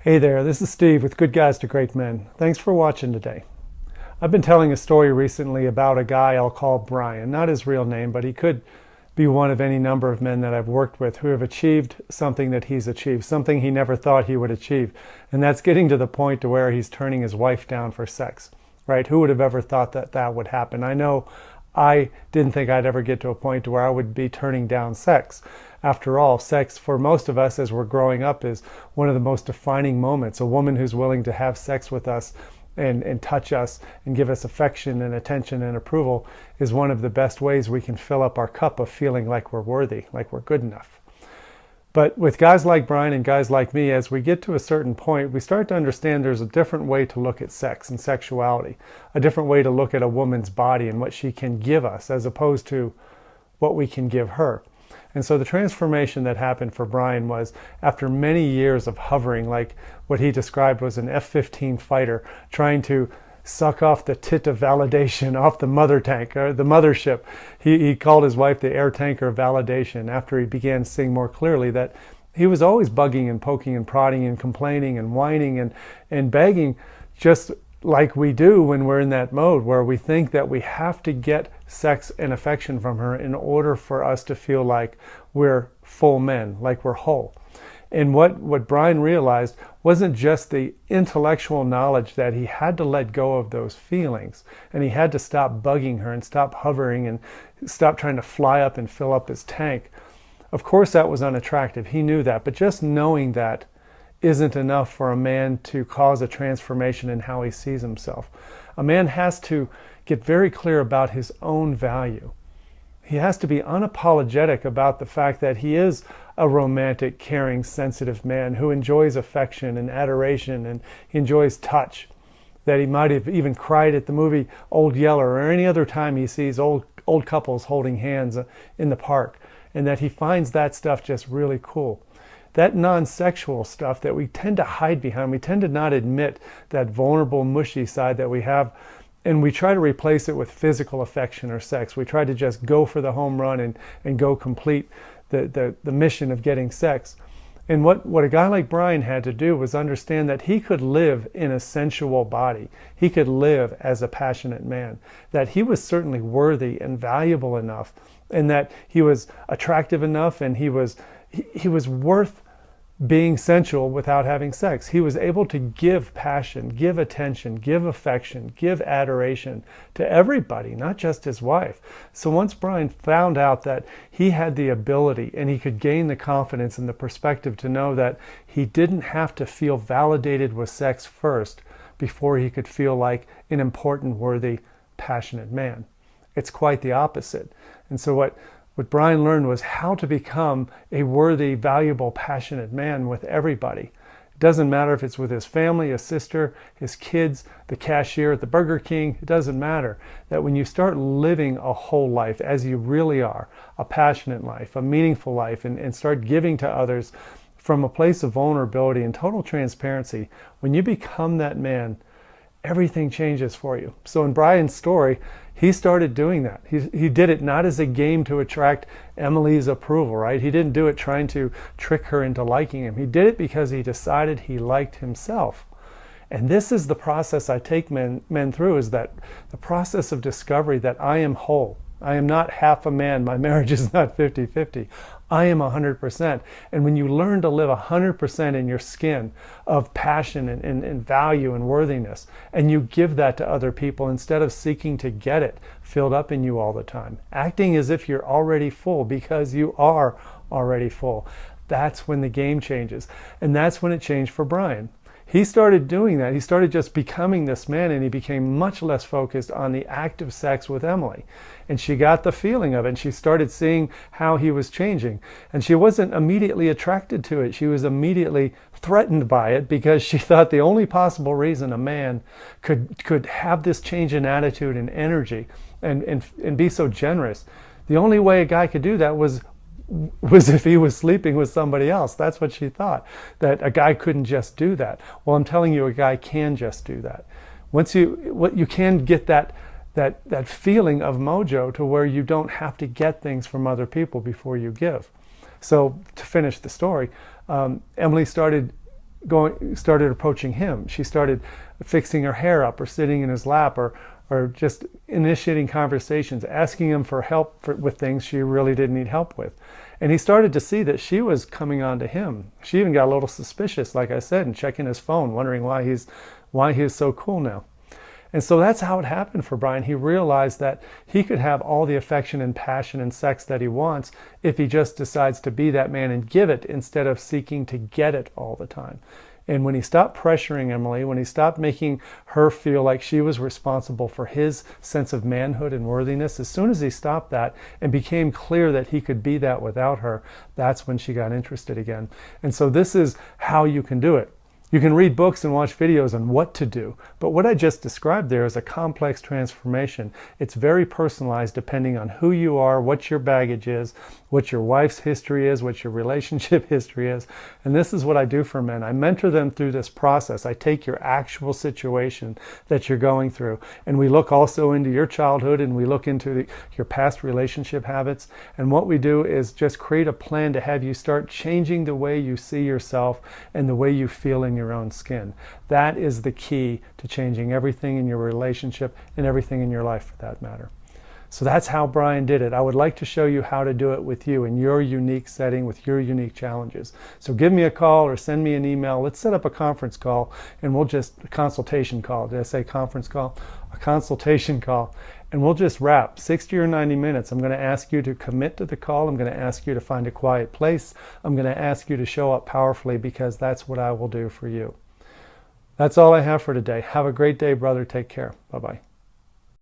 Hey there, this is Steve with Good Guys to Great Men. Thanks for watching today. I've been telling a story recently about a guy I'll call Brian. Not his real name, but he could be one of any number of men that I've worked with who have achieved something that he's achieved, something he never thought he would achieve. And that's getting to the point to where he's turning his wife down for sex, right? Who would have ever thought that that would happen? I know I didn't think I'd ever get to a point to where I would be turning down sex. After all, sex for most of us as we're growing up is one of the most defining moments. A woman who's willing to have sex with us and touch us and give us affection and attention and approval is one of the best ways we can fill up our cup of feeling like we're worthy, like we're good enough. But with guys like Brian and guys like me, as we get to a certain point, we start to understand there's a different way to look at sex and sexuality, a different way to look at a woman's body and what she can give us as opposed to what we can give her. And so the transformation that happened for Brian was after many years of hovering, like what he described was an F-15 fighter trying to suck off the tit of validation off the mother tank, or the mothership. He called his wife the air tanker of validation after he began seeing more clearly that he was always bugging and poking and prodding and complaining and whining and begging, just like we do when we're in that mode where we think that we have to get sex and affection from her in order for us to feel like we're full men, like we're whole. And what Brian realized wasn't just the intellectual knowledge that he had to let go of those feelings and he had to stop bugging her and stop hovering and stop trying to fly up and fill up his tank. Of course that was unattractive. He knew that, but just knowing that isn't enough for a man to cause a transformation in how he sees himself. A man has to get very clear about his own value. He has to be unapologetic about the fact that he is a romantic, caring, sensitive man who enjoys affection and adoration and he enjoys touch. That he might have even cried at the movie Old Yeller or any other time he sees old couples holding hands in the park, and that he finds that stuff just really cool. That non-sexual stuff that we tend to hide behind, we tend to not admit that vulnerable, mushy side that we have, and we try to replace it with physical affection or sex. We try to just go for the home run and go complete the mission of getting sex. And what a guy like Brian had to do was understand that he could live in a sensual body. He could live as a passionate man, that he was certainly worthy and valuable enough, and that he was attractive enough, and he was worth being sensual without having sex. He was able to give passion, give attention, give affection, give adoration to everybody, not just his wife. So once Brian found out that he had the ability and he could gain the confidence and the perspective to know that he didn't have to feel validated with sex first before he could feel like an important, worthy, passionate man. It's quite the opposite. And so what Brian learned was how to become a worthy, valuable, passionate man with everybody. It doesn't matter if it's with his family, his sister, his kids, the cashier at the Burger King. It doesn't matter. That when you start living a whole life as you really are, a passionate life, a meaningful life, and start giving to others from a place of vulnerability and total transparency, when you become that man, everything changes for you. So in Brian's story, he started doing that. He did it not as a game to attract Emily's approval, right? He didn't do it trying to trick her into liking him. He did it because he decided he liked himself. And this is the process I take men through, is that the process of discovery that I am whole. I am not half a man. My marriage is not 50-50. I am 100%. And when you learn to live 100% in your skin of passion and value and worthiness, and you give that to other people instead of seeking to get it filled up in you all the time, acting as if you're already full because you are already full, that's when the game changes. And that's when it changed for Brian. He started doing that. He started just becoming this man, and he became much less focused on the act of sex with Emily. And she got the feeling of it, and she started seeing how he was changing. And she wasn't immediately attracted to it. She was immediately threatened by it because she thought the only possible reason a man could have this change in attitude and energy and be so generous, the only way a guy could do that was if he was sleeping with somebody else. That's what she thought, that a guy couldn't just do that. Well, I'm telling you, a guy can just do that. Once you can get that feeling of mojo to where you don't have to get things from other people before you give. So to finish the story, Emily started started approaching him. She started fixing her hair up or sitting in his lap or just initiating conversations, asking him for help with things she really didn't need help with. And he started to see that she was coming on to him. She even got a little suspicious, like I said, and checking his phone, wondering why he's so cool now. And so that's how it happened for Brian. He realized that he could have all the affection and passion and sex that he wants if he just decides to be that man and give it instead of seeking to get it all the time. And when he stopped pressuring Emily, when he stopped making her feel like she was responsible for his sense of manhood and worthiness, as soon as he stopped that and became clear that he could be that without her, that's when she got interested again. And so this is how you can do it. You can read books and watch videos on what to do, but what I just described there is a complex transformation. It's very personalized depending on who you are, what your baggage is, what your wife's history is, what your relationship history is. And this is what I do for men. I mentor them through this process. I take your actual situation that you're going through, and we look also into your childhood, and we look into your past relationship habits. And what we do is just create a plan to have you start changing the way you see yourself and the way you feel in your own skin. That is the key to changing everything in your relationship and everything in your life for that matter. So that's how Brian did it. I would like to show you how to do it with you in your unique setting with your unique challenges. So give me a call or send me an email. Let's set up a conference call, and we'll just, a consultation call. Did I say conference call? A consultation call. And we'll just wrap 60 or 90 minutes. I'm going to ask you to commit to the call. I'm going to ask you to find a quiet place. I'm going to ask you to show up powerfully, because that's what I will do for you. That's all I have for today. Have a great day, brother. Take care. Bye-bye.